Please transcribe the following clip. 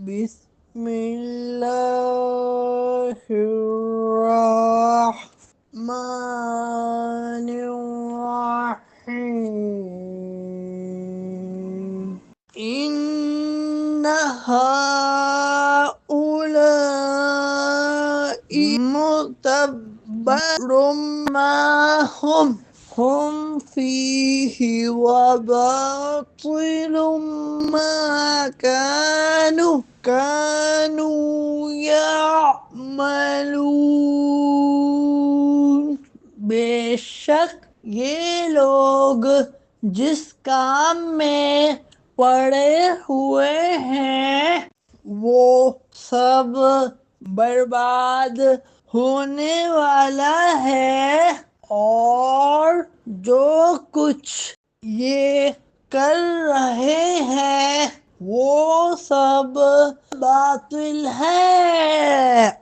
बिस्मिल्लाहिर्रहमानिर्रहीम। إن هؤلاء متبر ما هم فيه وباطل ما كانوا يعملون। बेशक ये लोग जिस काम में पड़े हुए हैं वो सब बर्बाद होने वाला है, और जो कुछ ये कर रहे हैं वो सब बातिल है।